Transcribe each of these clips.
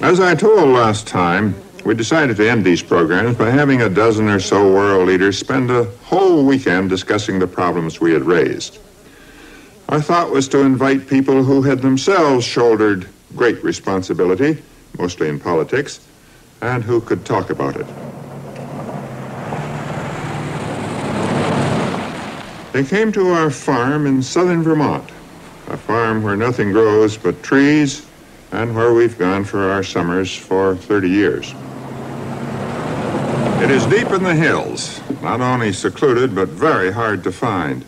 As I told last time, we decided to end these programs by having a dozen or so world leaders spend a whole weekend discussing the problems we had raised. Our thought was to invite people who had themselves shouldered great responsibility, mostly in politics, and who could talk about it. They came to our farm in southern Vermont, a farm where nothing grows but trees, and where we've gone for our summers for 30 years. It is deep in the hills, not only secluded, but very hard to find.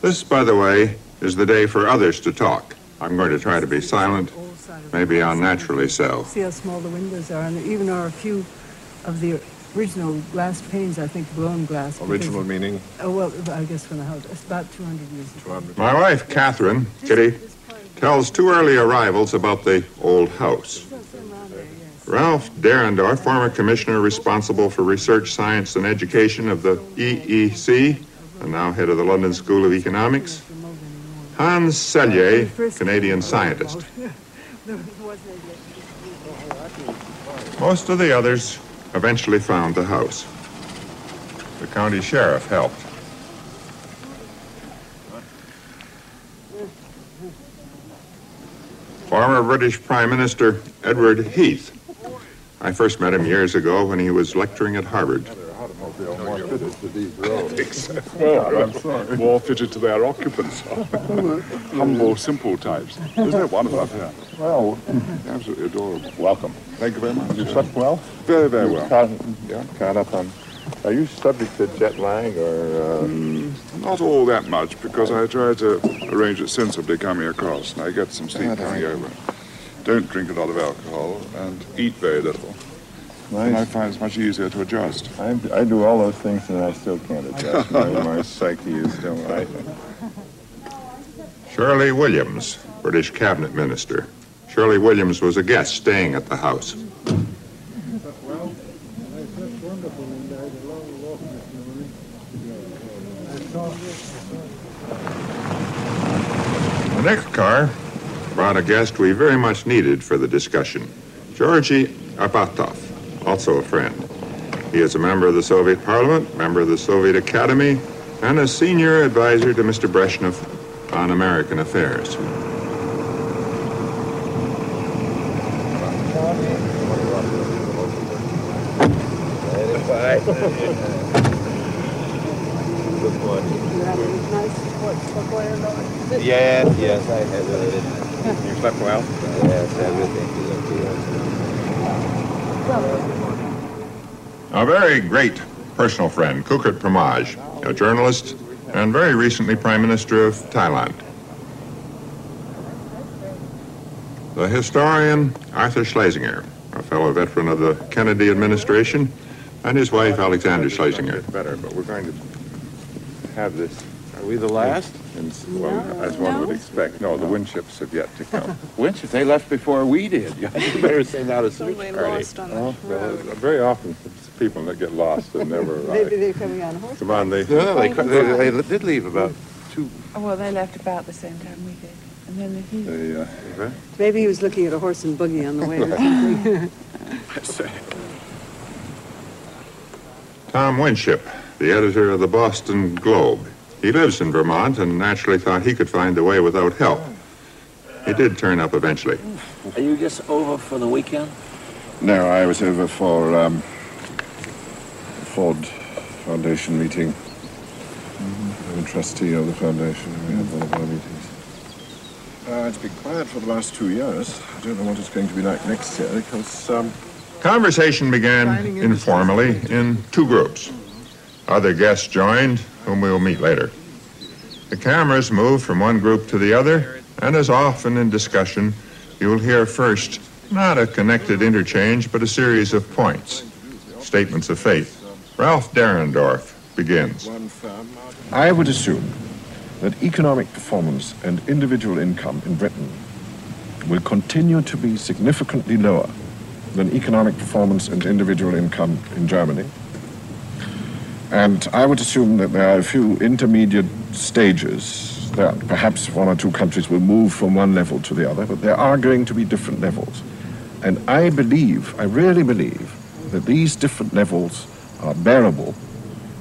This, by the way, is the day for others to talk. I'm going to try to be silent, maybe unnaturally so. See how small the windows are, and there even are a few of the original glass panes, I think, blown glass. Original meaning? Oh, well, I guess from the house. It's about 200 years ago. My wife, Catherine, Kitty, tells two early arrivals about the old house. Ralph Derendorf, former commissioner responsible for research, science, and education of the EEC, and now head of the London School of Economics. Hans Selye, Canadian scientist. Most of the others eventually found the house. The county sheriff helped. Former British Prime Minister Edward Heath. I first met him years ago when he was lecturing at Harvard. More fitted to their occupants. Humble, simple types. Isn't that wonderful? Yeah. Well, absolutely adorable. Welcome. Thank you very much. You slept well? Very, very well. Caught up on. Are you subject to jet lag or? Not all that much, because I try to arrange it sensibly coming across, and I get some sleep coming over. Don't drink a lot of alcohol and eat very little. Nice. And I find it's much easier to adjust. I do all those things and I still can't adjust. My psyche is still right. Shirley Williams, British cabinet minister. Shirley Williams was a guest staying at the house. The next car brought a guest we very much needed for the discussion, Georgy Arbatov, also a friend. He is a member of the Soviet Parliament, member of the Soviet Academy, and a senior advisor to Mr. Brezhnev on American affairs. Yes, I have it. You slept well? Yes, everything is okay. A very great personal friend, Kukrit Pramaj, a journalist and very recently Prime Minister of Thailand. The historian Arthur Schlesinger, a fellow veteran of the Kennedy administration, and his wife Alexander Schlesinger. Better, but we're going to have this. Are we the last? Well, as one would expect. No, the Winships have yet to come. Winship, they left before we did. You better say not a search Totally party. lost on the road. Very often it's people that get lost and never arrive. Maybe they're coming on horseback. Come on, No, they did leave about 2. Oh, well, they left about the same time we did. And then he... Maybe he was looking at a horse and buggy on the way or something. Tom Winship, the editor of the Boston Globe. He lives in Vermont and naturally thought he could find the way without help. He did turn up eventually. Are you just over for the weekend? No, I was over for a Ford Foundation meeting. I'm a trustee of the foundation. We had one of our meetings. It's been quiet for the last 2 years. I don't know what it's going to be like next year because... Conversation began informally in two groups. Other guests joined, whom we will meet later. The cameras moved from one group to the other, and as often in discussion, you will hear first not a connected interchange, but a series of points, statements of faith. Ralph Derendorf begins. I would assume that economic performance and individual income in Britain will continue to be significantly lower than economic performance and individual income in Germany. And I would assume that there are a few intermediate stages that perhaps one or two countries will move from one level to the other, but there are going to be different levels. And I really believe, that these different levels are bearable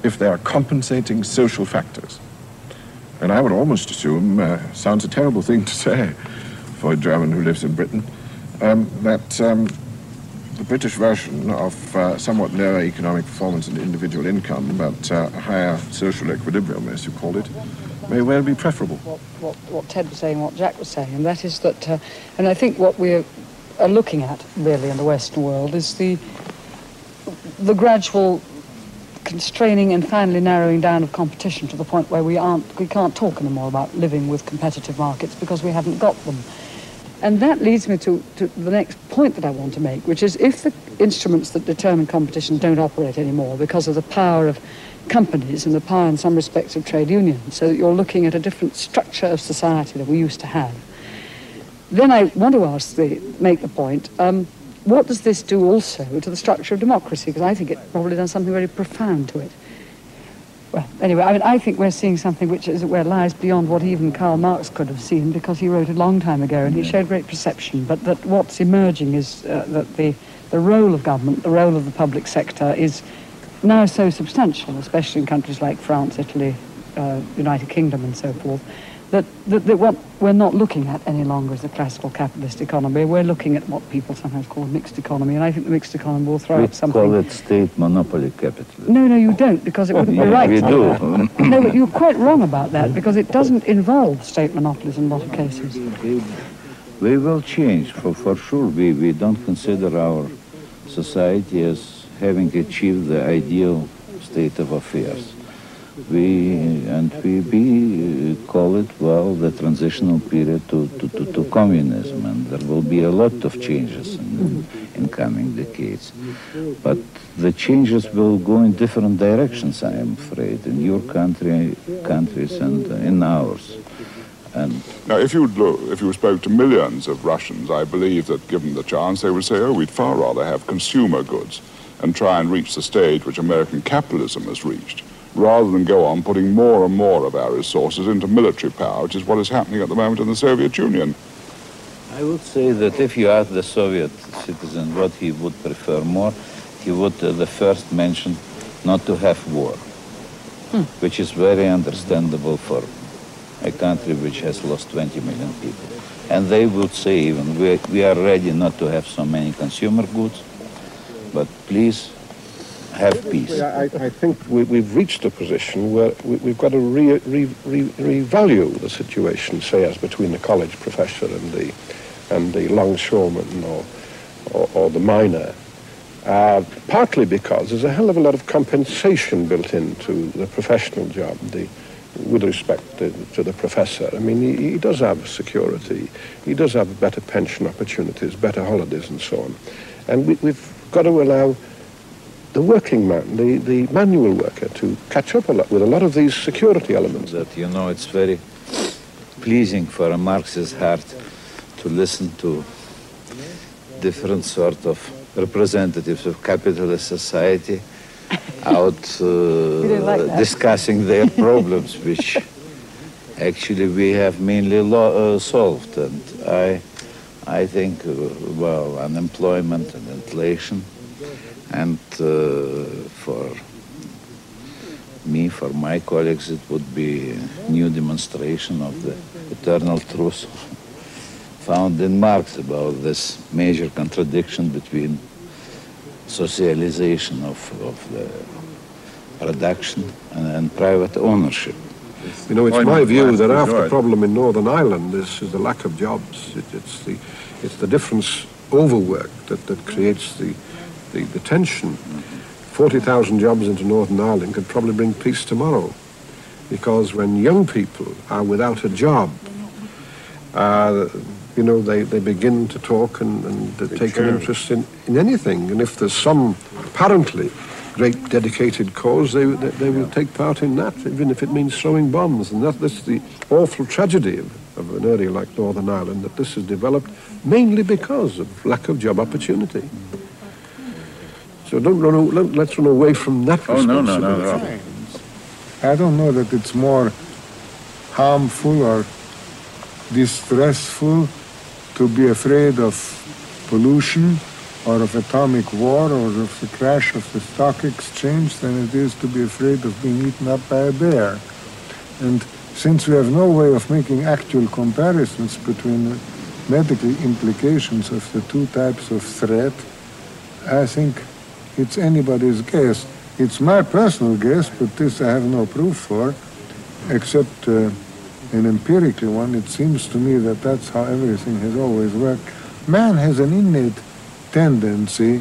if they are compensating social factors. And I would almost assume, sounds a terrible thing to say for a German who lives in Britain, that the British version of somewhat lower economic performance and individual income, but higher social equilibrium, as you called it, may well be preferable. What Ted was saying, what Jack was saying, and that is that, and I think what we are looking at, really, in the Western world is the gradual constraining and finally narrowing down of competition to the point where we can't talk anymore about living with competitive markets because we haven't got them. And that leads me to the next point that I want to make, which is if the instruments that determine competition don't operate anymore because of the power of companies and the power in some respects of trade unions, so that you're looking at a different structure of society that we used to have, then I want to make the point, what does this do also to the structure of democracy? Because I think it probably does something very profound to it. Well, anyway, I think we're seeing something which, as it were, lies beyond what even Karl Marx could have seen, because he wrote a long time ago and he showed great perception. But that what's emerging is that the role of government, the role of the public sector is now so substantial, especially in countries like France, Italy, United Kingdom and so forth, that what we're not looking at any longer is a classical capitalist economy. We're looking at what people sometimes call a mixed economy, and I think the mixed economy will throw up something. We call it state monopoly capitalism. No, you don't, because it wouldn't be right. We do. No, but you're quite wrong about that, because it doesn't involve state monopolies in a lot of cases. We will change, for sure. We don't consider our society as having achieved the ideal state of affairs. We call it, well, the transitional period to communism, and there will be a lot of changes in coming decades. But the changes will go in different directions, I am afraid, in your countries and in ours. And now, if you spoke to millions of Russians, I believe that given the chance, they would say, oh, we'd far rather have consumer goods and try and reach the stage which American capitalism has reached, rather than go on putting more and more of our resources into military power, which is what is happening at the moment in the Soviet Union. I would say that if you ask the Soviet citizen what he would prefer more, he would the first mention not to have war, which is very understandable for a country which has lost 20 million people. And they would say even, we are ready not to have so many consumer goods, but please have peace. I think we've reached a position where we've got to revalue the situation, say, as between the college professor and the longshoreman or the miner. Partly because there's a hell of a lot of compensation built into the professional job, with respect to the professor. I mean, he does have security, he does have better pension opportunities, better holidays and so on. And we've got to allow the working man, the manual worker, to catch up with a lot of these security elements. That, you know, it's very pleasing for a Marxist heart to listen to different sort of representatives of capitalist society out discussing their problems, which actually we have mainly solved. And I think, well, unemployment and inflation, and for me, for my colleagues, it would be a new demonstration of the eternal truth found in Marx about this major contradiction between socialization of the production and private ownership. You know, it's my view that half the problem in Northern Ireland is the lack of jobs. It's the difference overwork that creates the tension. 40,000 jobs into Northern Ireland could probably bring peace tomorrow, because when young people are without a job, you know, they begin to talk and take an interest in anything. And if there's some apparently great dedicated cause, they will take part in that, even if it means throwing bombs. And that's the awful tragedy of an area like Northern Ireland, that this has developed mainly because of lack of job opportunity. So let's run away from that responsibility. No. I don't know that it's more harmful or distressful to be afraid of pollution or of atomic war or of the crash of the stock exchange than it is to be afraid of being eaten up by a bear. And since we have no way of making actual comparisons between the medical implications of the two types of threat, I think it's anybody's guess. It's my personal guess, but this I have no proof for, except an empirical one. It seems to me that that's how everything has always worked. Man has an innate tendency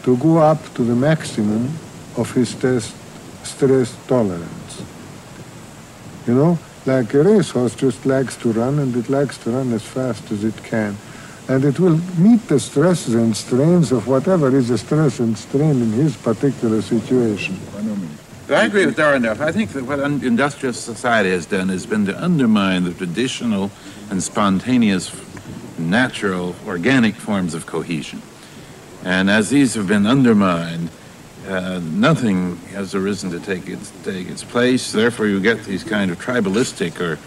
to go up to the maximum of his stress tolerance. You know, like a racehorse just likes to run, and it likes to run as fast as it can. And it will meet the stresses and strains of whatever is a stress and strain in his particular situation. I agree with Darwin. I think that what industrial society has done has been to undermine the traditional and spontaneous, natural, organic forms of cohesion. And as these have been undermined, nothing has arisen to take its place. Therefore, you get these kind of tribalistic or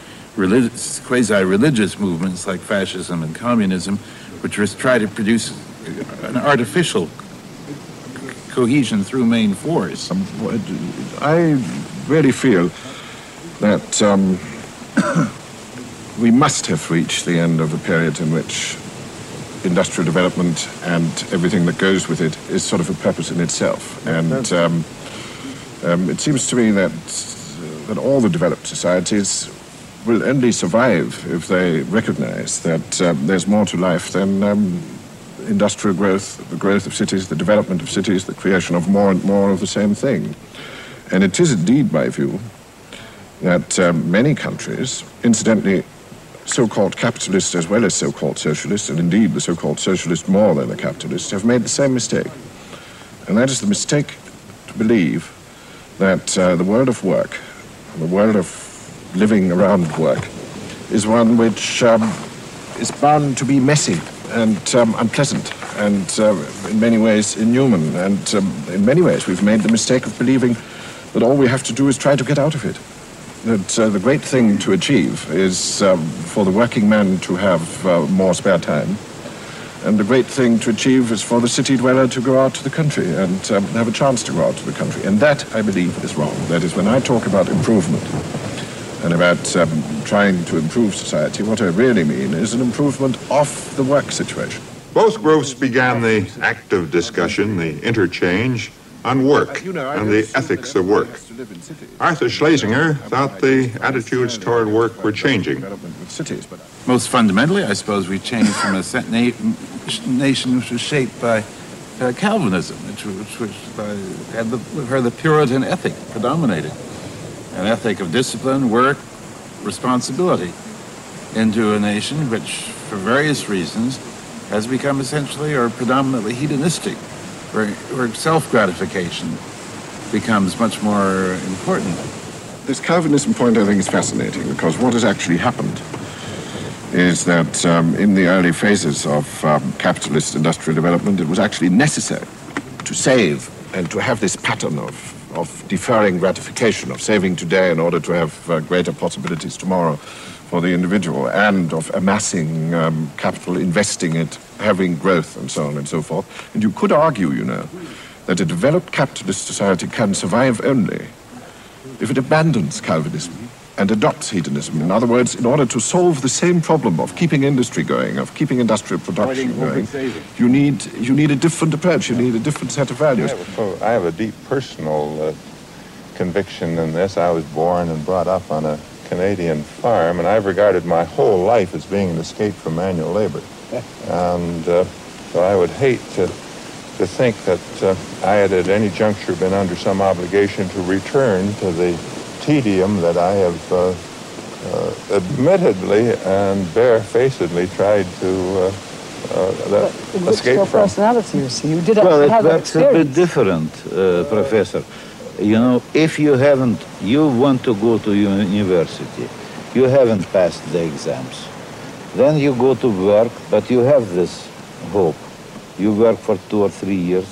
quasi-religious movements like fascism and communism, which try to produce an artificial cohesion through main force. I really feel that we must have reached the end of the period in which industrial development and everything that goes with it is sort of a purpose in itself. And it seems to me that all the developed societies will only survive if they recognize that there's more to life than industrial growth, the growth of cities, the development of cities, the creation of more and more of the same thing. And it is indeed my view that many countries, incidentally, so-called capitalists as well as so-called socialists, and indeed the so-called socialists more than the capitalists, have made the same mistake. And that is the mistake to believe that the world of work, the world of living around work, is one which is bound to be messy and unpleasant and in many ways inhuman. And in many ways we've made the mistake of believing that all we have to do is try to get out of it. That the great thing to achieve is for the working man to have more spare time. And the great thing to achieve is for the city dweller to go out to the country and have a chance to go out to the country. And that, I believe, is wrong. That is, when I talk about improvement and about trying to improve society, what I really mean is an improvement of the work situation. Both groups began the active discussion, the interchange, on work and the ethics of work. Arthur Schlesinger thought the attitudes toward work were changing. Most fundamentally, I suppose, we changed from a nation which was shaped by Calvinism, which had the Puritan ethic predominating, an ethic of discipline, work, responsibility, into a nation which, for various reasons, has become essentially or predominantly hedonistic, where self-gratification becomes much more important. This Calvinism point, I think, is fascinating, because what has actually happened is that in the early phases of capitalist industrial development, it was actually necessary to save and to have this pattern of deferring gratification, of saving today in order to have greater possibilities tomorrow for the individual, and of amassing capital, investing it, having growth, and so on and so forth. And you could argue, you know, that a developed capitalist society can survive only if it abandons Calvinism and adopts hedonism. In other words, in order to solve the same problem of keeping industry going, of keeping industrial production going, you need a different approach, you need a different set of values. I have a deep personal conviction in this. I was born and brought up on a Canadian farm, and I've regarded my whole life as being an escape from manual labor. And so I would hate to think that I had at any juncture been under some obligation to return to the tedium that I have admittedly and barefacedly tried to escape your from. Personality, you see. You did actually have that experience. Well, it's a bit different, Professor. You know, if you want to go to university, you haven't passed the exams. Then you go to work, but you have this hope. You work for 2 or 3 years.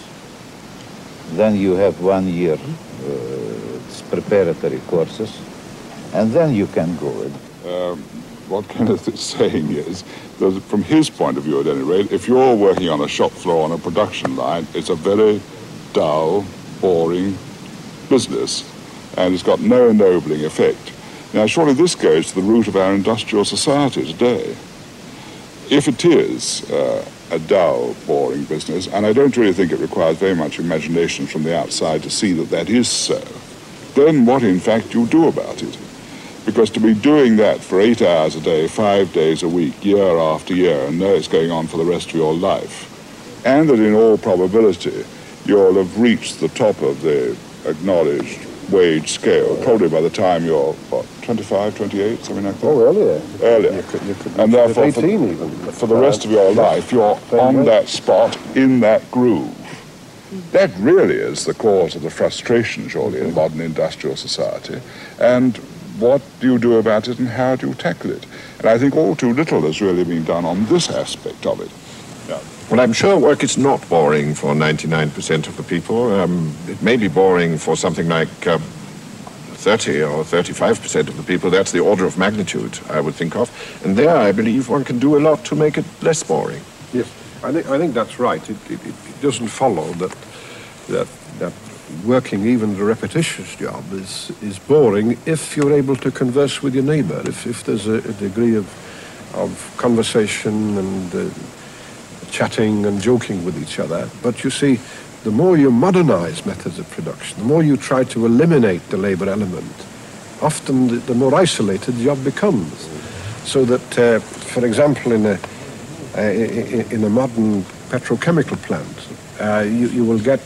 Then you have 1 year preparatory courses, and then you can go in. what Kenneth is saying is that from his point of view at any rate, if you're working on a shop floor on a production line, it's a very dull, boring business, and it's got no ennobling effect. Now, surely this goes to the root of our industrial society today. If it is a dull, boring business, and I don't really think it requires very much imagination from the outside to see that that is so, then what in fact do you do about it? Because to be doing that for 8 hours a day, 5 days a week, year after year, and know it's going on for the rest of your life, and that in all probability you'll have reached the top of the acknowledged wage scale, probably by the time you're, what, 25, 28, something like that? Oh, earlier. Earlier. You could and therefore, 18 even. For the rest of your life, you're on that spot, in that groove. That really is the cause of the frustration, surely, in modern industrial society. And what do you do about it, and how do you tackle it? And I think all too little has really been done on this aspect of it. Yeah. Well, I'm sure work is not boring for 99% of the people. It may be boring for something like 30 or 35% of the people. That's the order of magnitude I would think of. And there, I believe, one can do a lot to make it less boring. Yes, I think that's right. It doesn't follow that working even the repetitious job is boring if you're able to converse with your neighbor, if there's a degree of conversation and chatting and joking with each other. But you see, the more you modernize methods of production, the more you try to eliminate the labor element, often the more isolated the job becomes. So that, for example, in a modern petrochemical plant, you will get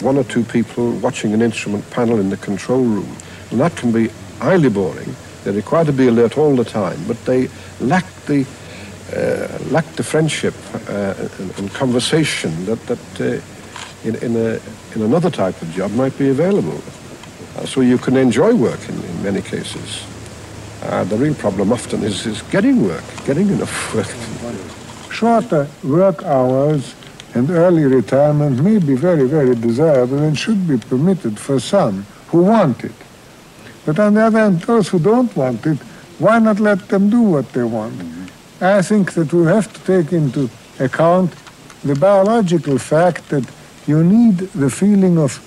one or two people watching an instrument panel in the control room. And that can be highly boring. They're required to be alert all the time, but they lack the friendship and conversation that in another type of job might be available. So you can enjoy work in many cases. The real problem often is getting work, getting enough work. Shorter work hours and early retirement may be very, very desirable and should be permitted for some who want it. But on the other hand, those who don't want it, why not let them do what they want? I think that we have to take into account the biological fact that you need the feeling of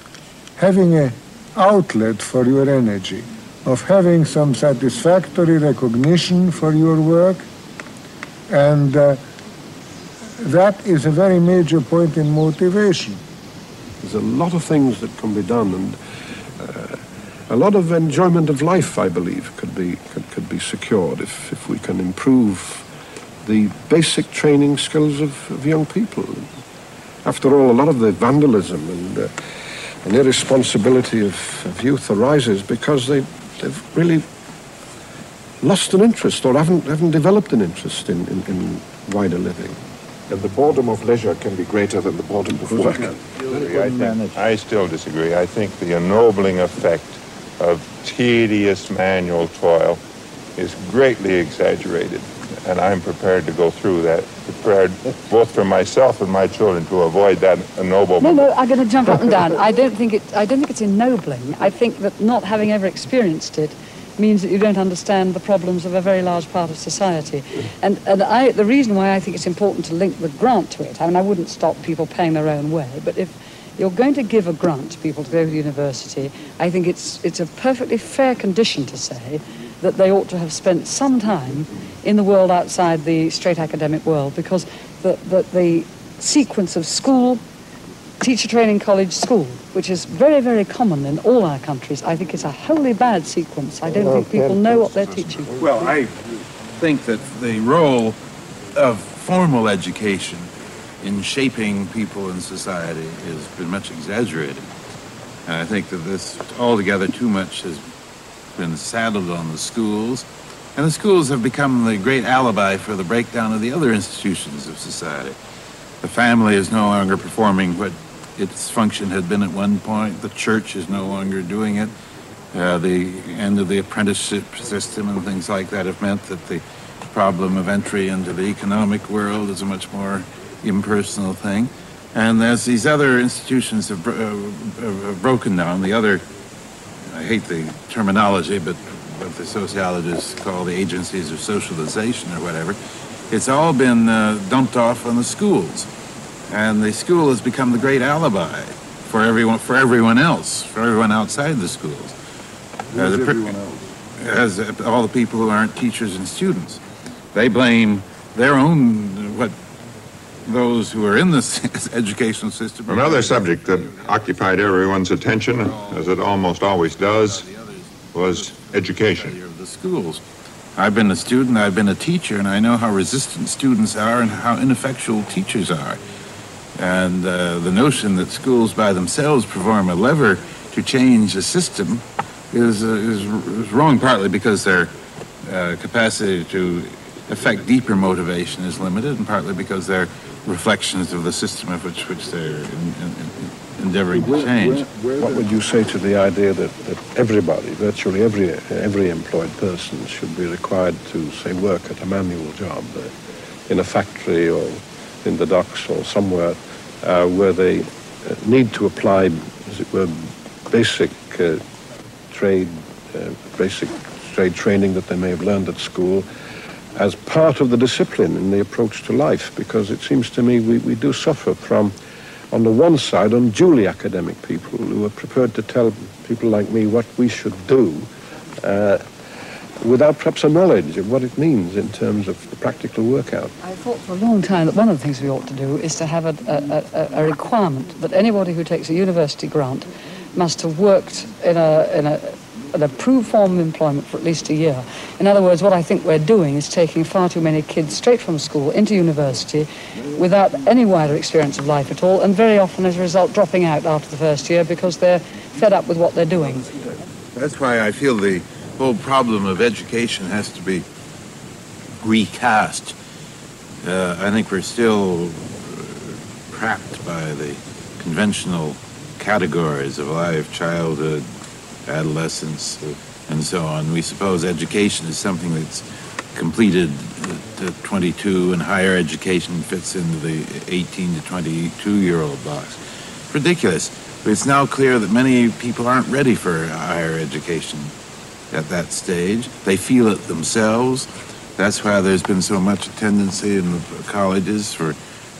having an outlet for your energy, of having some satisfactory recognition for your work, and that is a very major point in motivation. There's a lot of things that can be done, and a lot of enjoyment of life, I believe, could be secured if we can improve the basic training skills of young people. After all, a lot of the vandalism and irresponsibility of youth arises because they've really lost an interest or haven't developed an interest in wider living. And the boredom of leisure can be greater than the boredom of work. I still disagree. I think the ennobling effect of tedious manual toil is greatly exaggerated, and I'm prepared to go through that, prepared both for myself and my children to avoid that ennoblement. No, I'm going to jump up and down. I don't think it's ennobling. I think that not having ever experienced it means that you don't understand the problems of a very large part of society. And the reason why I think it's important to link the grant to it, I mean, I wouldn't stop people paying their own way, but if you're going to give a grant to people to go to university, I think it's a perfectly fair condition to say that they ought to have spent some time in the world outside the straight academic world, because the sequence of school, teacher training college, school, which is very, very common in all our countries, I think it's a wholly bad sequence. I don't think people know what they're teaching. Well, I think that the role of formal education in shaping people in society has been much exaggerated. And I think that this altogether too much has been saddled on the schools. And the schools have become the great alibi for the breakdown of the other institutions of society. The family is no longer performing what its function had been at one point. The church is no longer doing it. The end of the apprenticeship system and things like that have meant that the problem of entry into the economic world is a much more impersonal thing. And as these other institutions have broken down, the other, I hate the terminology, but what the sociologists call the agencies of socialization or whatever, it's all been dumped off on the schools. And the school has become the great alibi for everyone else, for everyone outside the schools. Everyone else? As all the people who aren't teachers and students. They blame their own, those who are in this educational system. Another subject that occupied everyone's attention, as it almost always does, was education. Of the schools. I've been a student, I've been a teacher, and I know how resistant students are and how ineffectual teachers are. And the notion that schools by themselves perform a lever to change the system is wrong, partly because their capacity to affect deeper motivation is limited, and partly because they're reflections of the system of which they're endeavoring to change. What would you say to the idea that everybody, virtually every employed person, should be required to, say, work at a manual job in a factory or in the docks or somewhere where they need to apply, as it were, basic trade training that they may have learned at school as part of the discipline in the approach to life? Because it seems to me we do suffer from, on the one side, unduly academic people who are prepared to tell people like me what we should do without perhaps a knowledge of what it means in terms of the practical workout. I thought for a long time that one of the things we ought to do is to have a requirement that anybody who takes a university grant must have worked in an approved form of employment for at least a year. In other words, what I think we're doing is taking far too many kids straight from school into university without any wider experience of life at all, and very often as a result dropping out after the first year because they're fed up with what they're doing. That's why I feel the whole problem of education has to be recast. I think we're still trapped by the conventional categories of life, childhood, adolescence, and so on. We suppose education is something that's completed to 22, and higher education fits into the 18 to 22-year-old box. Ridiculous. But it's now clear that many people aren't ready for higher education at that stage. They feel it themselves. That's why there's been so much tendency in the colleges for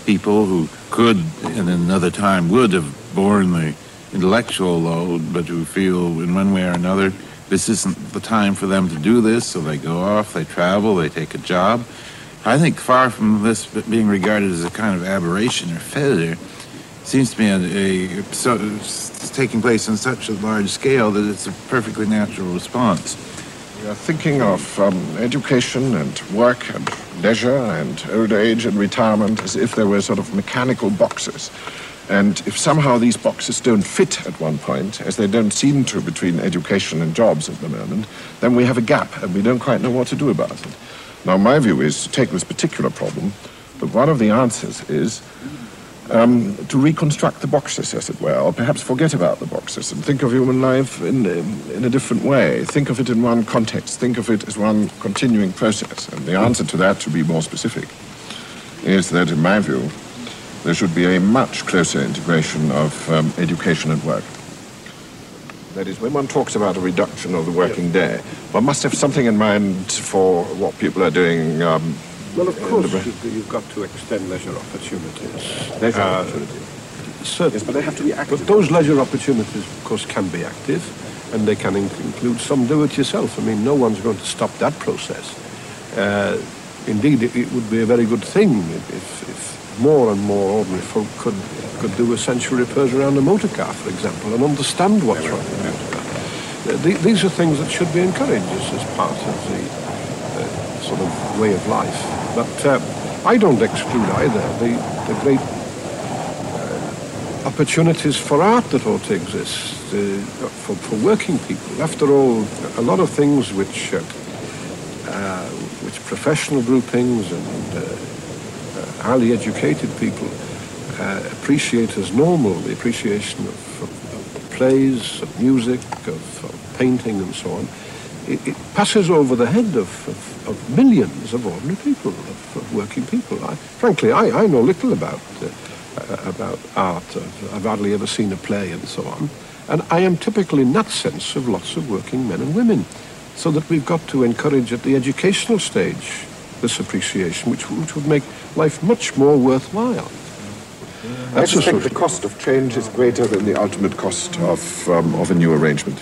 people who could, in another time, would have borne the intellectual load, but who feel in one way or another this isn't the time for them to do this, so they go off, they travel, they take a job. I think far from this being regarded as a kind of aberration or failure, it seems to me it's taking place on such a large scale that it's a perfectly natural response. We are thinking of education and work and leisure and old age and retirement as if they were sort of mechanical boxes. And if somehow these boxes don't fit at one point, as they don't seem to between education and jobs at the moment, then we have a gap and we don't quite know what to do about it. Now, my view is to take this particular problem, but one of the answers is to reconstruct the boxes, as it were, or perhaps forget about the boxes and think of human life in a different way. Think of it in one context. Think of it as one continuing process. And the answer to that, to be more specific, is that, in my view, there should be a much closer integration of education and work. That is, when one talks about a reduction of the working day, one must have something in mind for what people are doing. Well, of course, you've got to extend leisure opportunities. Leisure opportunities. Certainly. Yes, but they have to be active. But those leisure opportunities, of course, can be active, and they can include some do-it-yourself. I mean, no one's going to stop that process. Indeed, it would be a very good thing if more and more ordinary folk could do essential repairs around a motor car, for example, and understand what's wrong with a motor car. These are things that should be encouraged as part of the sort of way of life. But I don't exclude either the great opportunities for art that ought to exist for working people. After all, a lot of things which professional groupings and highly educated people appreciate as normal, the appreciation of plays, of music, of painting and so on, it passes over the head of millions of ordinary people, of working people. Frankly, I know little about art. I've hardly ever seen a play and so on. And I am typical in that sense of lots of working men and women. So that we've got to encourage at the educational stage this appreciation, which would make life much more worthwhile. I just think the cost of change is greater than the ultimate cost of a new arrangement.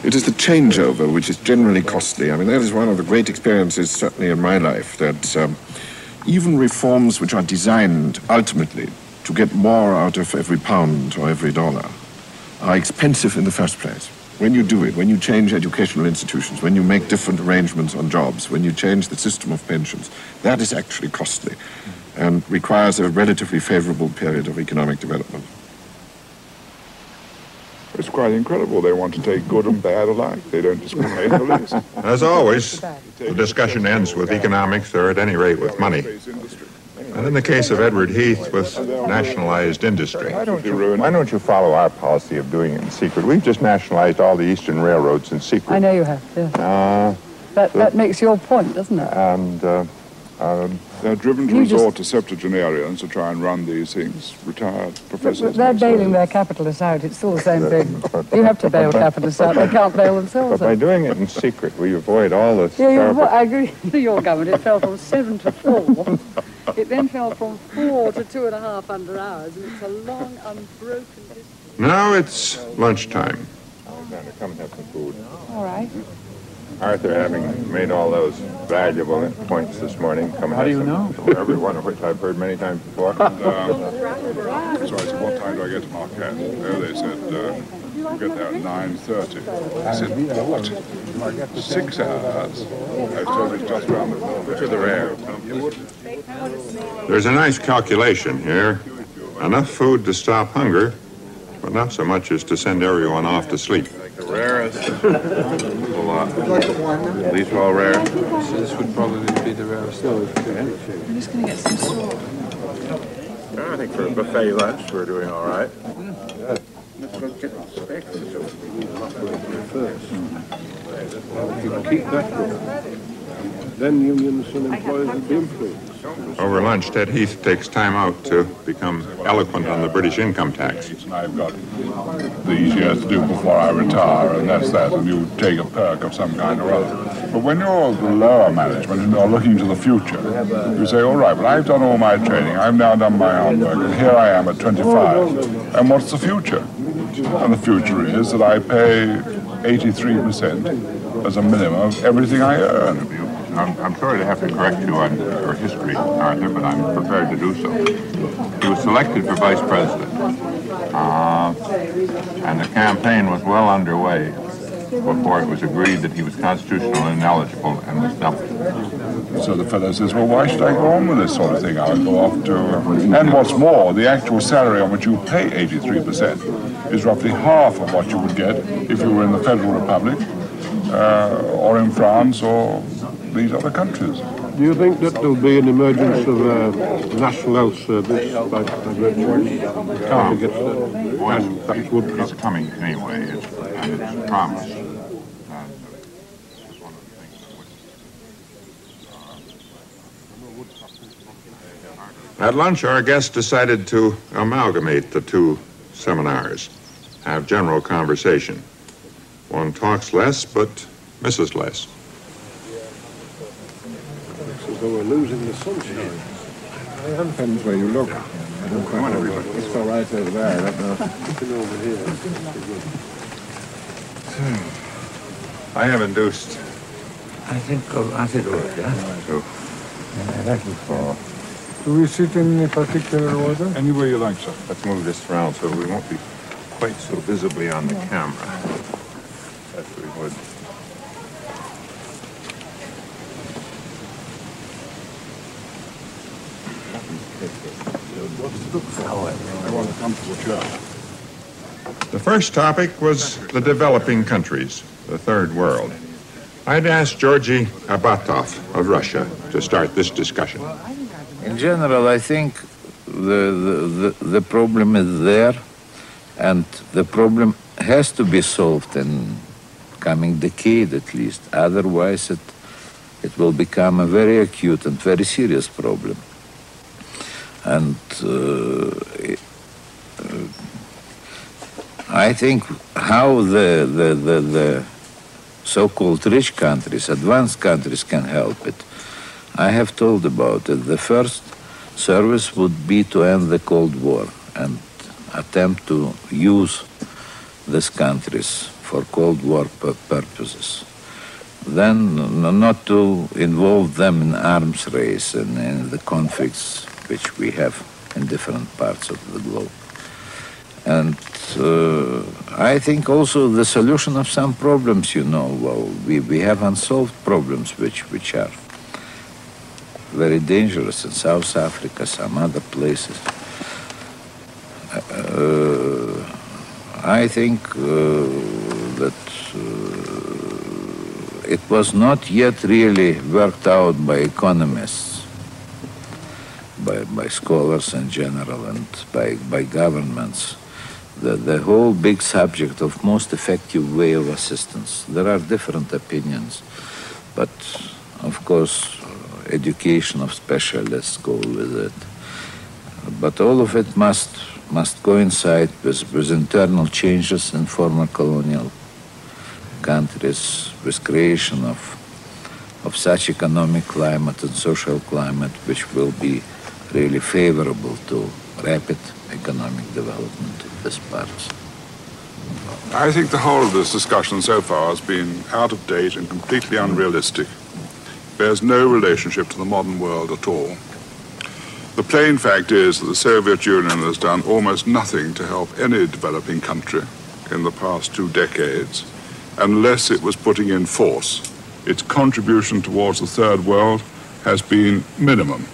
It is the changeover which is generally costly. I mean, that is one of the great experiences, certainly in my life, that even reforms which are designed ultimately to get more out of every pound or every dollar are expensive in the first place. When you do it, when you change educational institutions, when you make different arrangements on jobs, when you change the system of pensions, that is actually costly and requires a relatively favorable period of economic development. It's quite incredible. They want to take good and bad alike. They don't discriminate in the least. As always, the discussion ends with economics, or at any rate with money. And in the case of Edward Heath, with nationalized industry. Why don't you follow our policy of doing it in secret? We've just nationalized all the eastern railroads in secret. I know you have, yeah. That makes your point, doesn't it? And they're driven to resort to septuagenarians to try and run these things, retired professors. They're bailing their capitalists out. It's still the same thing. You have to bail capitalists out. They can't bail themselves out. But by doing it in secret, we avoid all this. Yeah, I agree with your government. It fell from 7 to 4. It then fell from 4 to 2.5 under hours, and it's a long, unbroken distance. Now it's lunchtime. Alexander, come have some food. All right. Arthur, having made all those valuable points this morning, come How do you know? Every one of which I've heard many times before. So I said, what time do I get to Marquette? There they said, you get there at 9:30. I said, what? 6 hours? I told it's just around the corner. To the rear. There's a nice calculation here. Enough food to stop hunger, but not so much as to send everyone off to sleep. The rarest. A lot. These are all rare. So this would probably be the rarest. I'm just going to get some salt. I think for a buffet lunch, we're doing all right. If you keep that going, then unions and employers will be influenced. Over lunch, Ted Heath takes time out to become eloquent on the British income tax. I've got these years to do before I retire, and that's that, and you take a perk of some kind or other. But when you're the lower management and you're looking to the future, you say, all right, well, I've done all my training, I've now done my homework, and here I am at 25, and what's the future? And the future is that I pay 83% as a minimum of everything I earn. I'm sorry to have to correct you on your history, Arthur, but I'm prepared to do so. He was selected for vice president, and the campaign was well underway before it was agreed that he was constitutionally ineligible and was dumped. So the fellow says, well, why should I go on with this sort of thing? I'll go off to... And what's more, the actual salary on which you pay 83% is roughly half of what you would get if you were in the Federal Republic, or in France, or these other countries. Do you think that there'll be an emergence of a national health service by It's coming anyway, and it's promised. At lunch, our guests decided to amalgamate the two seminars, have general conversation. One talks less, but misses less. So we're losing the sunshine. It depends where you look. Come on, everybody. Let's go right over there. I don't know. Looking over here. I have induced. I think of acid work, Do we sit in any particular order? Anywhere you like, sir. Let's move this around so we won't be quite so visibly on the camera as we would. I want a comfortable chair. The first topic was the developing countries, the third world. I'd asked Georgy Abatov of Russia to start this discussion. In general, I think the problem is there, and the problem has to be solved in coming decade at least. Otherwise, it will become a very acute and very serious problem. And I think how the so-called rich countries, advanced countries can help it. I have told about it. The first service would be to end the Cold War and attempt to use these countries for Cold War purposes. Then not to involve them in arms race and in the conflicts which we have in different parts of the globe. And I think also the solution of some problems, you know, well, we have unsolved problems which are very dangerous in South Africa, some other places. I think that it was not yet really worked out by economists, by scholars in general, and by governments. The whole big subject of most effective way of assistance. There are different opinions, but of course education of specialists go with it. But all of it must coincide with internal changes in former colonial countries, with creation of such economic climate and social climate which will be really favorable to rapid economic development of these parts. I think the whole of this discussion so far has been out of date and completely unrealistic. Bears no relationship to the modern world at all. The plain fact is that the Soviet Union has done almost nothing to help any developing country in the past 2 decades, unless it was putting in force. Its contribution towards the third world has been minimum,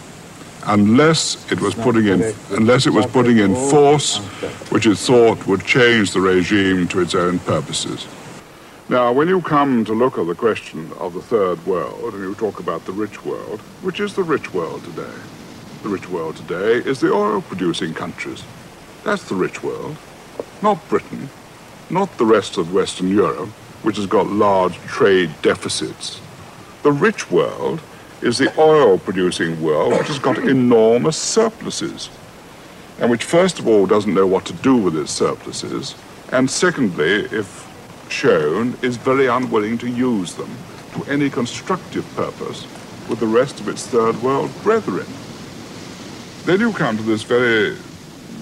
unless it was putting in force which it thought would change the regime to its own purposes. Now, when you come to look at the question of the third world, and you talk about the rich world, which is the rich world today? The rich world today is the oil-producing countries. That's the rich world, not Britain, not the rest of Western Europe, which has got large trade deficits. The rich world is the oil-producing world, which has got enormous surpluses, and which, first of all, doesn't know what to do with its surpluses, and secondly, if shown, is very unwilling to use them to any constructive purpose with the rest of its third world brethren. Then you come to this very,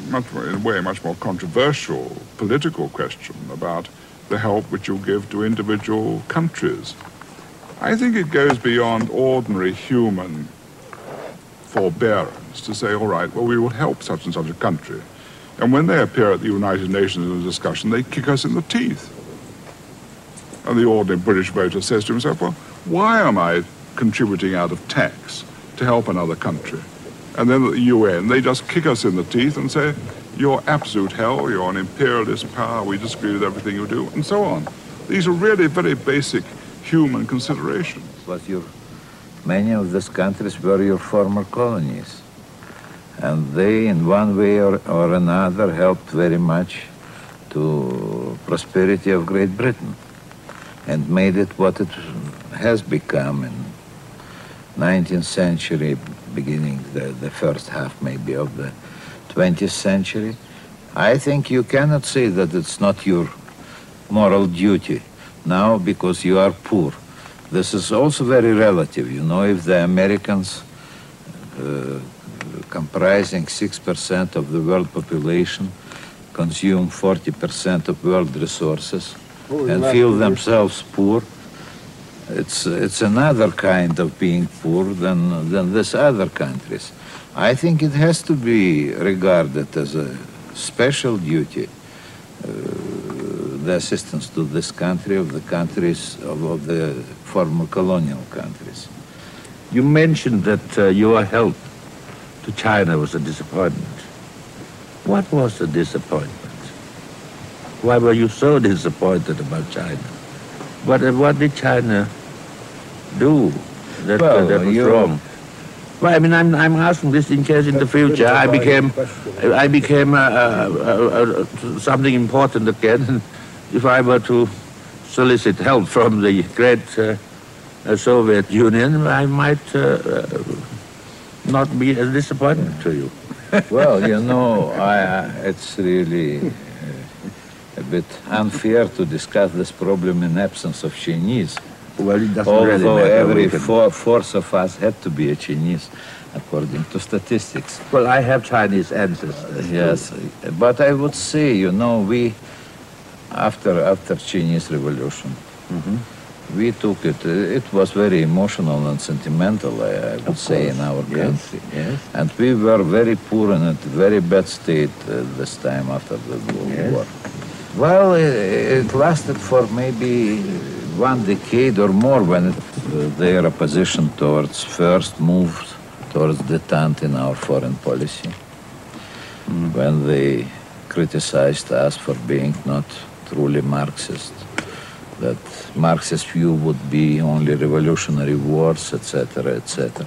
in a way, much more controversial political question about the help which you give to individual countries. I think it goes beyond ordinary human forbearance to say, all right, well, we will help such and such a country. And when they appear at the United Nations in a discussion, they kick us in the teeth. And the ordinary British voter says to himself, well, why am I contributing out of tax to help another country? And then at the UN, they just kick us in the teeth and say, you're absolute hell, you're an imperialist power, we disagree with everything you do, and so on. These are really very basic human considerations. Many of these countries were your former colonies. And they, in one way or another, helped very much to prosperity of Great Britain and made it what it has become in 19th century, beginning the first half maybe of the 20th century. I think you cannot say that it's not your moral duty now because you are poor. This is also very relative. You know, if the Americans, comprising 6% of the world population, consume 40% of world resources and feel themselves poor, it's another kind of being poor than these other countries. I think it has to be regarded as a special duty, the assistance to this country, of the countries of the former colonial countries. You mentioned that your help to China was a disappointment. What was the disappointment? Why were you so disappointed about China? What did China do that was wrong? Well, I mean, I'm asking this in case in the future I became something important again, and if I were to solicit help from the great Soviet Union, I might not be a disappointment to you. Well, you know, it's really a bit unfair to discuss this problem in absence of Chinese. Well, it doesn't Although really matter. every fourth of us had to be a Chinese, according to statistics. Well, I have Chinese ancestors. Yes, but I would say, you know, we, after Chinese Revolution, we took it. It was very emotional and sentimental, I would say, in our country. Yes. And we were very poor and in a very bad state this time after the war. Well, it lasted for maybe 1 decade or more when their opposition towards first moved towards detente in our foreign policy. When they criticized us for being not truly Marxist, that Marxist view would be only revolutionary wars, etc., etc.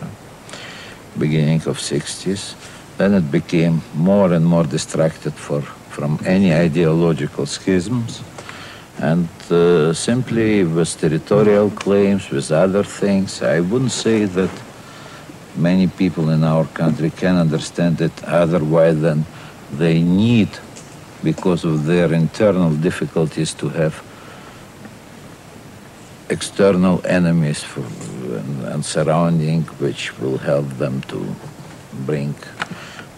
Beginning of 60s, then it became more and more distracted from any ideological schisms, and simply with territorial claims, with other things. I wouldn't say that many people in our country can understand it otherwise than they need, because of their internal difficulties, to have external enemies and surrounding which will help them to bring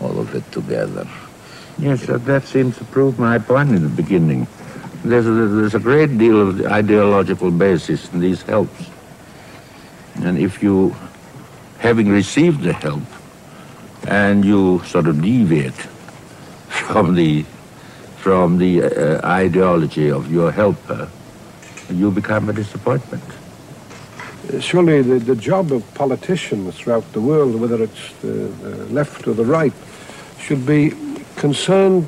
all of it together. Yes, that seems to prove my point in the beginning. There's a great deal of ideological basis in these helps. And if you, having received the help, and you sort of deviate from the ideology of your helper, you become a disappointment. Surely the job of politicians throughout the world, whether it's the left or the right, should be concerned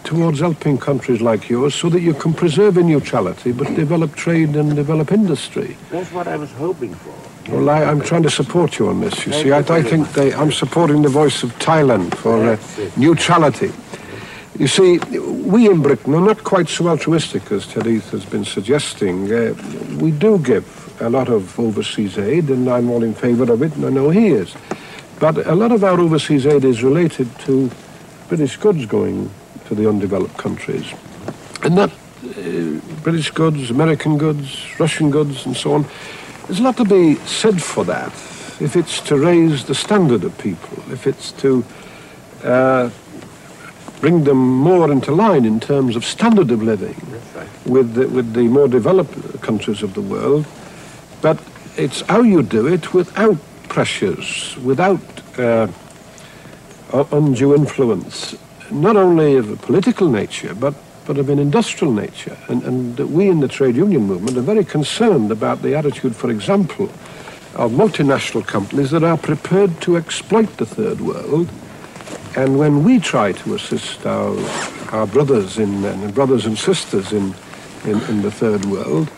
towards helping countries like yours so that you can preserve a neutrality but develop trade and develop industry. That's what I was hoping for. Well, I'm trying to support you on this, you see. I think I'm supporting the voice of Thailand for neutrality. You see, we in Britain are not quite so altruistic as Therese has been suggesting. We do give a lot of overseas aid, and I'm all in favor of it, and I know he is. But a lot of our overseas aid is related to British goods going to the undeveloped countries. And that British goods, American goods, Russian goods, and so on, there's a lot to be said for that. If it's to raise the standard of people, if it's to bring them more into line in terms of standard of living with the more developed countries of the world. But it's how you do it without pressures, without undue influence, not only of a political nature, but of an industrial nature. And we in the trade union movement are very concerned about the attitude, for example, of multinational companies that are prepared to exploit the third world. And when we try to assist our brothers and brothers and sisters in the third world,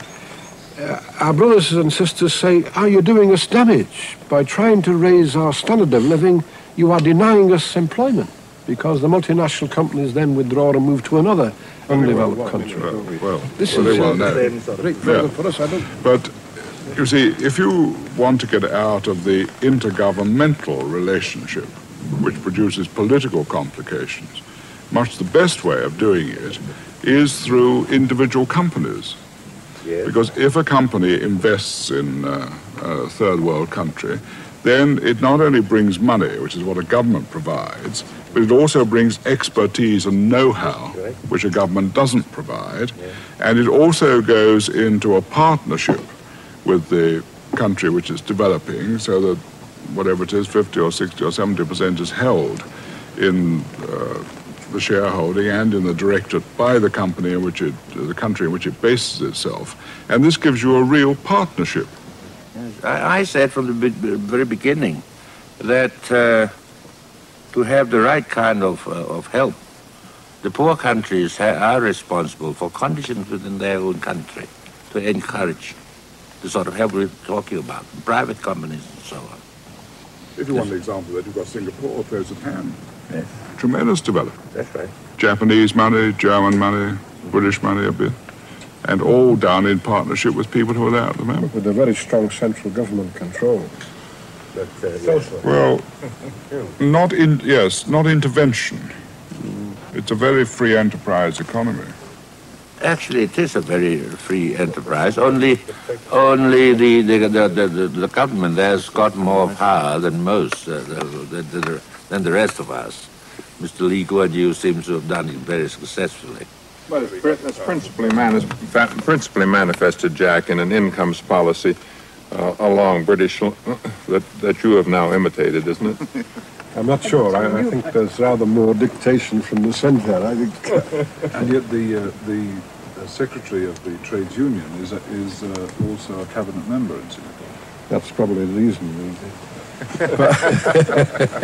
our brothers and sisters say, "Are you doing us damage? By trying to raise our standard of living, you are denying us employment," because the multinational companies then withdraw and move to another undeveloped country. This is great problem for us, I don't. But you see, if you want to get out of the intergovernmental relationship, which produces political complications, much the best way of doing it is through individual companies. Yes. Because if a company invests in a third world country, then it not only brings money, which is what a government provides, but it also brings expertise and know-how, which a government doesn't provide, and it also goes into a partnership with the country which is developing, so that whatever it is, 50 or 60 or 70% is held in the shareholding and in the directorate by the company in which the country in which it bases itself. And this gives you a real partnership. I said from the very beginning that to have the right kind of help, the poor countries are responsible for conditions within their own country to encourage the sort of help we're talking about, private companies and so on. If you want an example that, you've got Singapore, there's Japan. Yes. Tremendous development. That's right. Japanese money, German money, British money a bit, and all done in partnership with people who are there at the moment. With a very strong central government control. Well, not intervention. It's a very free enterprise economy. Actually, it is a very free enterprise. Only the government has got more power than most, than the rest of us. Mr. Lee Kuan Yew seems to have done it very successfully. Well, it's principally manifested, Jack, in an incomes policy along British that you have now imitated, isn't it? I'm not sure. I think there's rather more dictation from the centre. I think, and yet the secretary of the trades union is also a cabinet member in Singapore. that's probably the reason.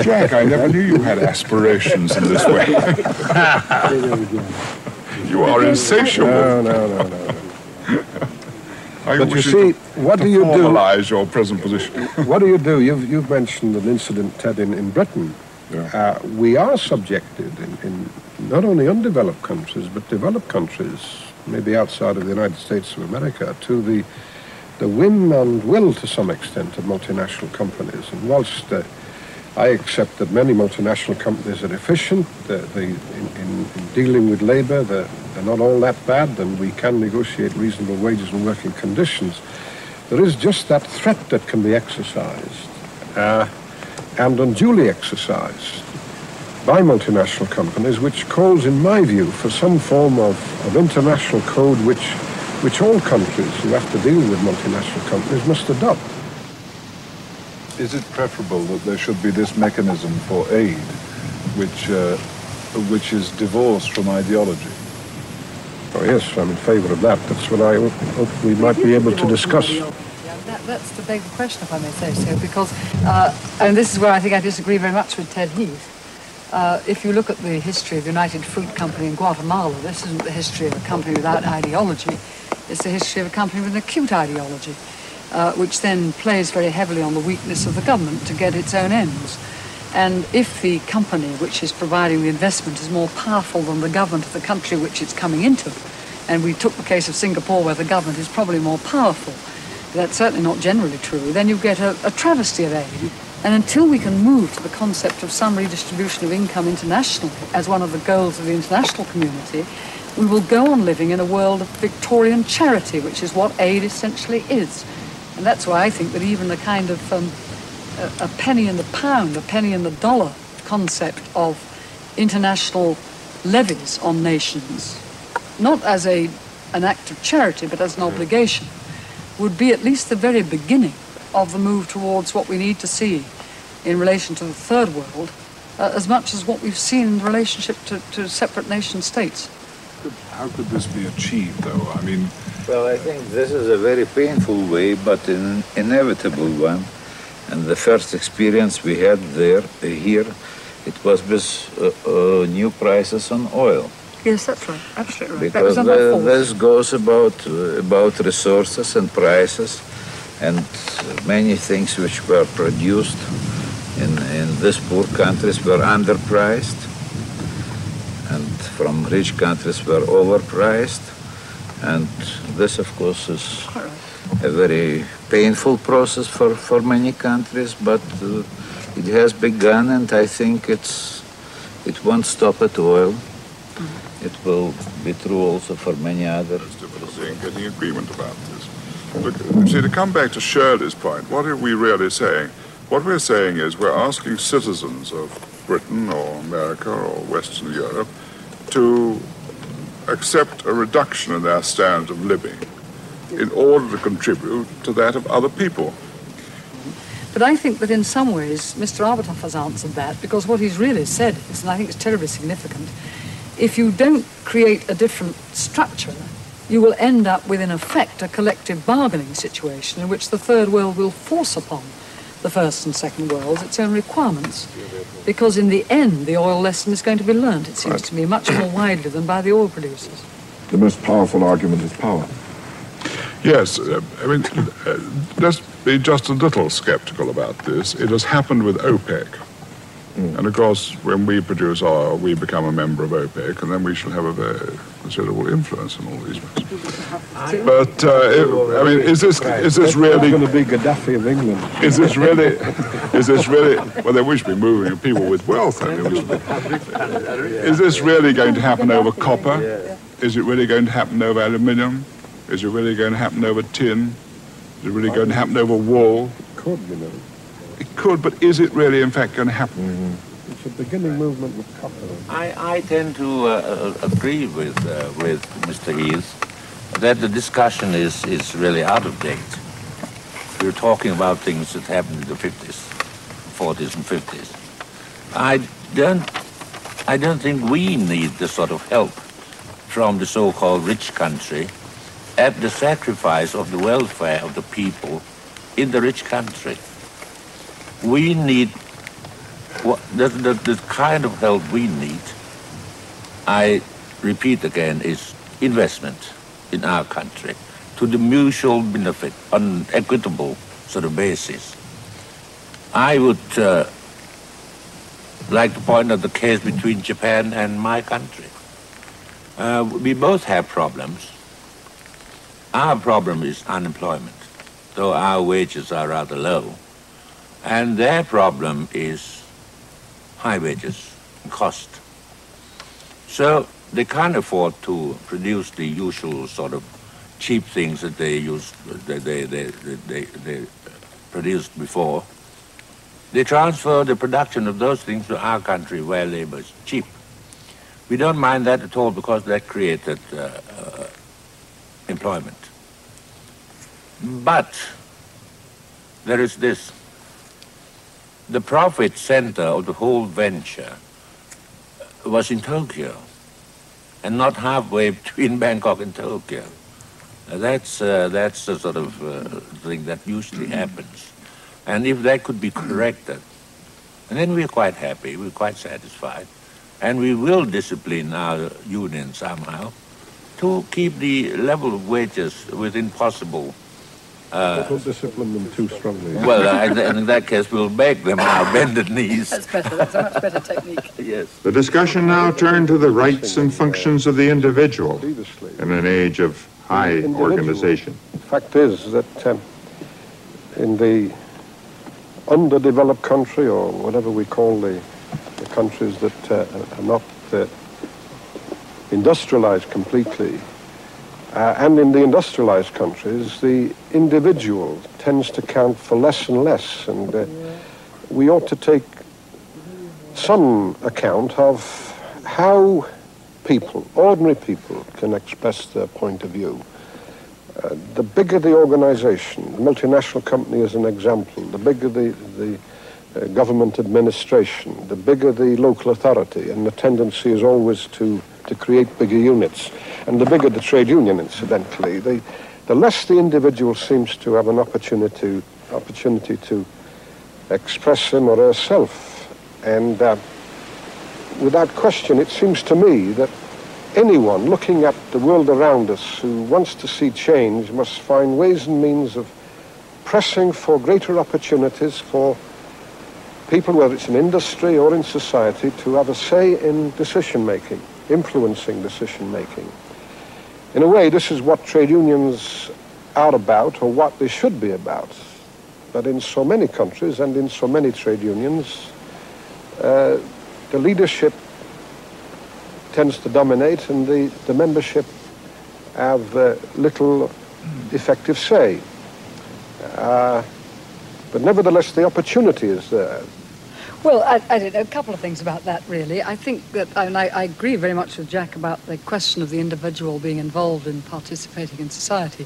Jack, I never knew you had aspirations in this way. You are insatiable. No. But you see, what do you do? Formalize your present position. What do you do? You've mentioned an incident, Ted, in Britain. Yeah. We are subjected in not only undeveloped countries, but developed countries, maybe outside of the United States of America, to the whim and will, to some extent, of multinational companies. And whilst I accept that many multinational companies are efficient, in dealing with labor, they're not all that bad, and we can negotiate reasonable wages and working conditions, there is just that threat that can be exercised, and unduly exercised, by multinational companies, which calls, in my view, for some form of international code which all countries who have to deal with multinational companies must adopt. Is it preferable that there should be this mechanism for aid, which is divorced from ideology? Oh yes, I'm in favour of that. That's what I hope we might be able to discuss. That's the big question, if I may say so, because, and this is where I think I disagree very much with Ted Heath. If you look at the history of the United Fruit Company in Guatemala, this isn't the history of a company without ideology. It's the history of a company with an acute ideology, which then plays very heavily on the weakness of the government to get its own ends. And if the company which is providing the investment is more powerful than the government of the country which it's coming into, and we took the case of Singapore where the government is probably more powerful, that's certainly not generally true, then you get a travesty of aid. And until we can move to the concept of some redistribution of income internationally as one of the goals of the international community, we will go on living in a world of Victorian charity, which is what aid essentially is. And that's why I think that even the kind of a penny in the pound, a penny in the dollar concept of international levies on nations, not as an act of charity, but as an obligation, would be at least the very beginning of the move towards what we need to see in relation to the third world, as much as what we've seen in relationship to separate nation states. How could this be achieved, though? I mean... Well, I think this is a very painful way, but an inevitable one. And the first experience we had here, it was with new prices on oil. Yes, that's right. Absolutely right. Because this goes about resources and prices, and many things which were produced in these poor countries were underpriced, and from rich countries were overpriced. And this, of course, is a very painful process for many countries, but it has begun, and I think it won't stop at oil. It will be true also for many others. There's difficulty in getting agreement about this. Look, you see, to come back to Shirley's point, what are we really saying? What we're saying is we're asking citizens of Britain or America or Western Europe to accept a reduction in their standard of living in order to contribute to that of other people. But I think that in some ways Mr. Arbatov has answered that, because what he's really said is, and I think it's terribly significant, if you don't create a different structure, you will end up with, in effect, a collective bargaining situation in which the third world will force upon the first and second worlds its own requirements. Because in the end, the oil lesson is going to be learned, it seems to me, much more widely than by the oil producers. The most powerful argument is power. Yes, I mean, let's be just a little skeptical about this. It has happened with OPEC. And of course, when we produce oil, we become a member of OPEC, and then we shall have a very considerable influence on all these matters. But I mean, is this really going to be Gaddafi of England? Is this really? Well, then we should be moving people with wealth. Is this really going to happen over copper? Is it really going to happen over aluminium? Is it really going to happen over tin? Is it really going to happen over wool? It could, you know. It could, but is it really, in fact, going to happen? It's a beginning movement with copper. I tend to agree with Mr. Heath that the discussion is really out of date. We're talking about things that happened in the 50s, 40s, and 50s. I don't think we need the sort of help from the so-called rich country at the sacrifice of the welfare of the people in the rich country. We need, the kind of help we need, I repeat again, is investment in our country to the mutual benefit on equitable sort of basis. I would like to point out the case between Japan and my country. We both have problems. Our problem is unemployment, though our wages are rather low. And their problem is high wages and cost. So they can't afford to produce the usual sort of cheap things that they produced before. They transfer the production of those things to our country where labor is cheap. We don't mind that at all because that created employment. But there is this. The profit center of the whole venture was in Tokyo and not halfway between Bangkok and Tokyo. That's the sort of thing that usually happens. And if that could be corrected, and then we're quite happy, we're quite satisfied. And we will discipline our union somehow to keep the level of wages within possible. Don't discipline them too strongly. Well, in that case, we'll beg them on our bended knees. That's better. That's a much better technique. Yes. The discussion now turned to the rights and functions of the individual in an age of high organization. The fact is that in the underdeveloped country, or whatever we call the countries that are not industrialized completely, and in the industrialized countries, the individual tends to count for less and less, and we ought to take some account of how people, ordinary people, can express their point of view. The bigger the organization, the multinational company as an example, the bigger the government administration, the bigger the local authority, and the tendency is always to create bigger units. And the bigger the trade union, incidentally, the less the individual seems to have an opportunity to express him or herself. And without question, it seems to me that anyone looking at the world around us who wants to see change must find ways and means of pressing for greater opportunities for people, whether it's in industry or in society, to have a say in decision-making, influencing decision-making. In a way, this is what trade unions are about, or what they should be about. But in so many countries and in so many trade unions, the leadership tends to dominate, and the membership have little effective say. But nevertheless, the opportunity is there. Well, a couple of things about that, really. I think that, I agree very much with Jack about the question of the individual being involved in participating in society.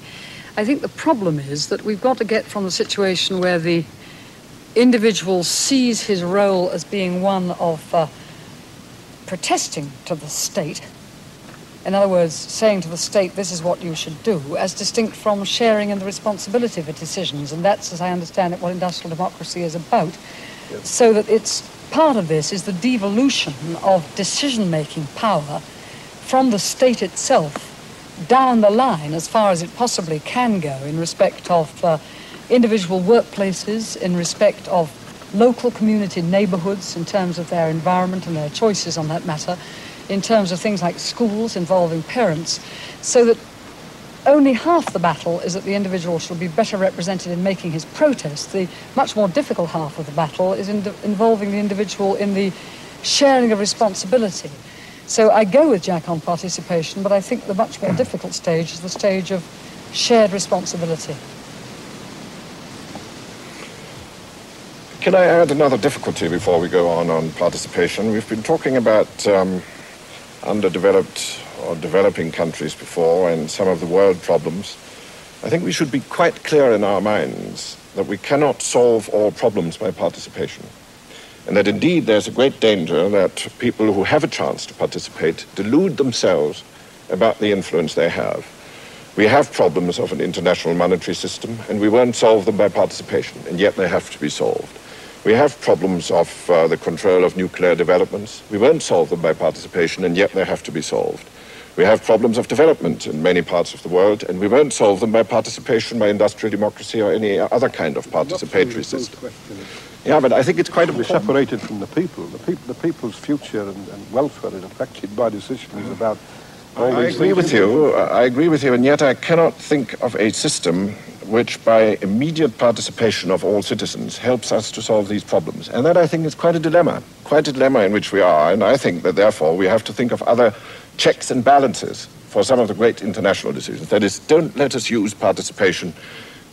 I think the problem is that we've got to get from the situation where the individual sees his role as being one of protesting to the state. In other words, saying to the state, this is what you should do, as distinct from sharing in the responsibility for decisions. And that's, as I understand it, what industrial democracy is about. Yes. So that it's part of this is the devolution of decision-making power from the state itself down the line as far as it possibly can go in respect of individual workplaces, in respect of local community neighbourhoods in terms of their environment and their choices on that matter, in terms of things like schools involving parents, so that only half the battle is that the individual should be better represented in making his protest. The much more difficult half of the battle is involving the individual in the sharing of responsibility. So I go with Jack on participation, but I think the much more difficult stage is the stage of shared responsibility. Can I add another difficulty before we go on participation? We've been talking about underdeveloped or developing countries before and some of the world problems. I think we should be quite clear in our minds that we cannot solve all problems by participation. And that indeed there's a great danger that people who have a chance to participate delude themselves about the influence they have. We have problems of an international monetary system, and we won't solve them by participation, and yet they have to be solved. We have problems of the control of nuclear developments. We won't solve them by participation, and yet they have to be solved. We have problems of development in many parts of the world, and we won't solve them by participation, by industrial democracy, or any other kind of participatory system. Yeah, but I think it's quite important. Separated from the people. The people's future and welfare is affected by decisions about all these things. I agree with you, and yet I cannot think of a system which, by immediate participation of all citizens, helps us to solve these problems. And that, I think, is quite a dilemma in which we are. And I think that, therefore, we have to think of other checks and balances for some of the great international decisions. That is, don't let us use participation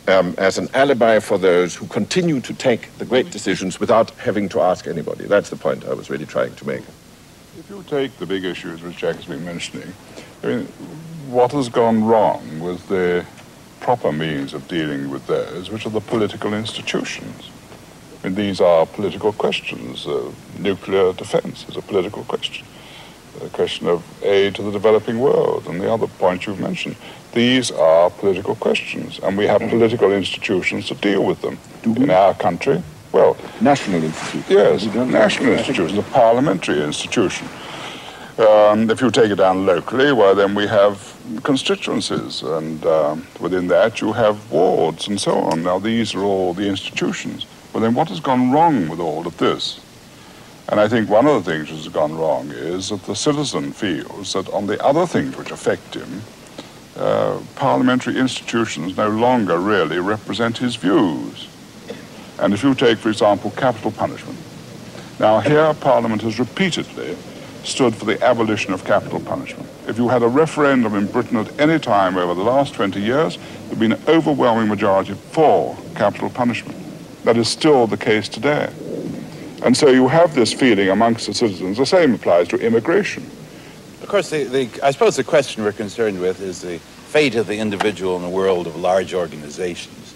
as an alibi for those who continue to take the great decisions without having to ask anybody. That's the point I was really trying to make. If you take the big issues which Jack has been mentioning, I mean, what has gone wrong with the proper means of dealing with those, which are the political institutions? I mean, these are political questions. Nuclear defense is a political question. The question of aid to the developing world and the other points you've mentioned. These are political questions, and we have political institutions to deal with them. In our country, well... National institutions. Yes, national institutions, a parliamentary institution. If you take it down locally, well, then we have constituencies, and within that you have wards and so on. Now, these are all the institutions. Well, then what has gone wrong with all of this? And I think one of the things that has gone wrong is that the citizen feels that on the other things which affect him, parliamentary institutions no longer really represent his views. And if you take, for example, capital punishment. Now, here Parliament has repeatedly stood for the abolition of capital punishment. If you had a referendum in Britain at any time over the last 20 years, there would be an overwhelming majority for capital punishment. That is still the case today. And so you have this feeling amongst the citizens. The same applies to immigration. Of course, I suppose the question we're concerned with is the fate of the individual in the world of large organizations.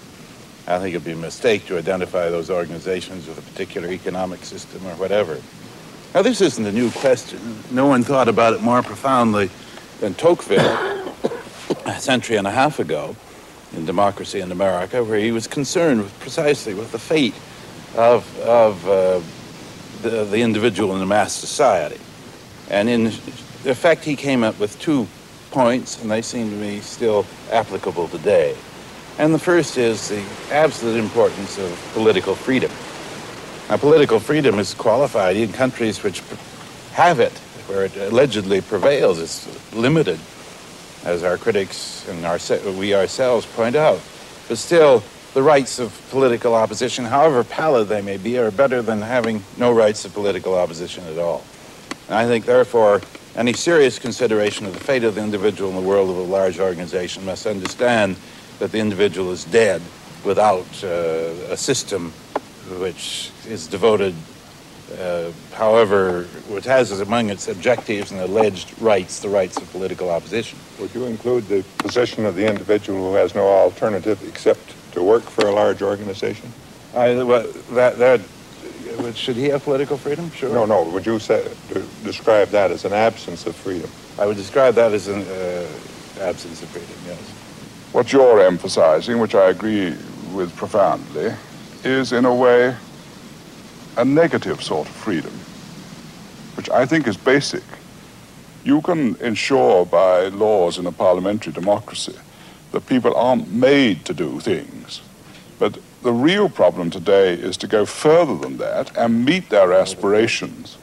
I think it'd be a mistake to identify those organizations with a particular economic system or whatever. Now, this isn't a new question. No one thought about it more profoundly than Tocqueville a century and a half ago in Democracy in America, where he was concerned precisely with the fate of the individual in a mass society. And in effect, he came up with 2 points, and they seem to me still applicable today. And the first is the absolute importance of political freedom. Now, political freedom is qualified in countries which have it, where it allegedly prevails. It's limited, as our critics and we ourselves point out. But still, the rights of political opposition, however pallid they may be, are better than having no rights of political opposition at all. And I think, therefore, any serious consideration of the fate of the individual in the world of a large organization must understand that the individual is dead without a system which is devoted, however, which has as among its objectives and alleged rights the rights of political opposition. Would you include the position of the individual who has no alternative except to work for a large organization? Should he have political freedom? Sure. No. Would you describe that as an absence of freedom? I would describe that as an absence of freedom, yes. What you're emphasizing, which I agree with profoundly, is in a way a negative sort of freedom, which I think is basic. You can ensure by laws in a parliamentary democracy that people aren't made to do things, but the real problem today is to go further than that and meet their aspirations.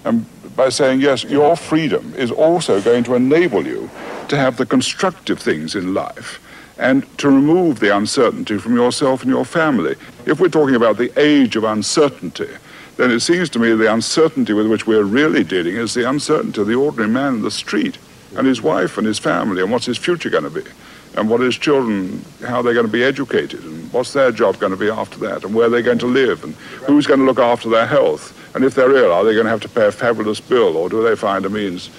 And by saying, yes, your freedom is also going to enable you to have the constructive things in life and to remove the uncertainty from yourself and your family. If we're talking about the age of uncertainty, then it seems to me the uncertainty with which we're really dealing is the uncertainty of the ordinary man in the street and his wife and his family and what's his future going to be and what his children, how they're going to be educated and what's their job going to be after that and where they're going to live and who's going to look after their health. And if they're ill, are they going to have to pay a fabulous bill or do they find a means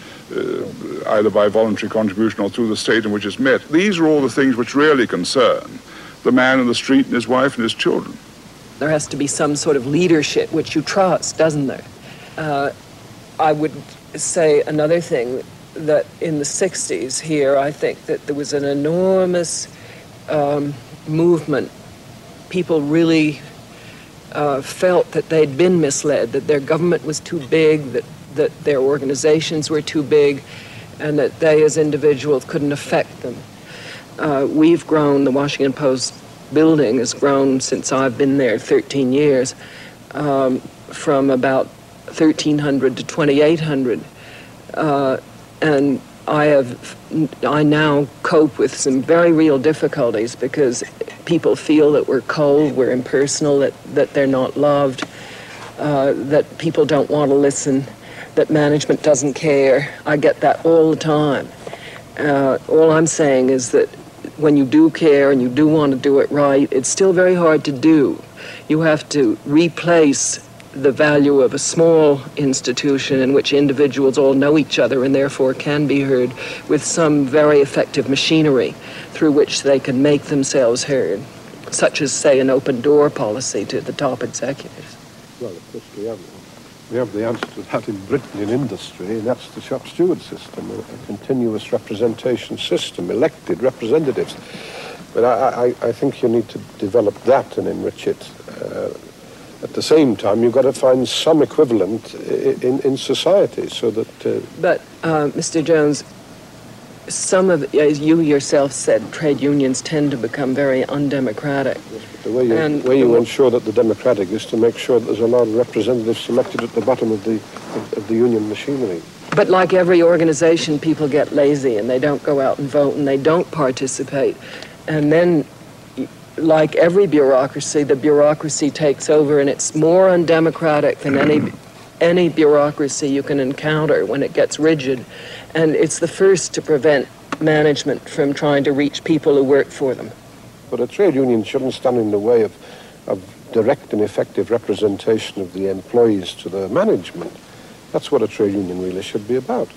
either by voluntary contribution or through the state in which it's met? These are all the things which really concern the man in the street and his wife and his children. There has to be some sort of leadership which you trust, doesn't there? I would say another thing, that in the 60s here, I think that there was an enormous movement. People really felt that they'd been misled, that their government was too big, that their organizations were too big, and that they as individuals couldn't affect them. We've grown, the Washington Post building has grown since I've been there 13 years, from about 1,300 to 2,800. And I now cope with some very real difficulties because people feel that we're cold, we're impersonal, that they're not loved, that people don't want to listen, that management doesn't care. I get that all the time. All I'm saying is that when you do care and you do want to do it right, it's still very hard to do. You have to replace the value of a small institution in which individuals all know each other and therefore can be heard with some very effective machinery through which they can make themselves heard, such as, say, an open door policy to the top executives. Well, of course we have the answer to that in Britain in industry, and that's the shop steward system, a continuous representation system, elected representatives. But I think you need to develop that and enrich it. At the same time, you've got to find some equivalent in society so that... But, Mr. Jones, some of, as you yourself said, trade unions tend to become very undemocratic. Yes, but the way you ensure that they're democratic is to make sure that there's a lot of representatives selected at the bottom of the union machinery. But like every organization, people get lazy and they don't go out and vote and they don't participate. And then, like every bureaucracy, the bureaucracy takes over, and it's more undemocratic than any bureaucracy you can encounter when it gets rigid. And it's the first to prevent management from trying to reach people who work for them. But a trade union shouldn't stand in the way of direct and effective representation of the employees to the management. That's what a trade union really should be about.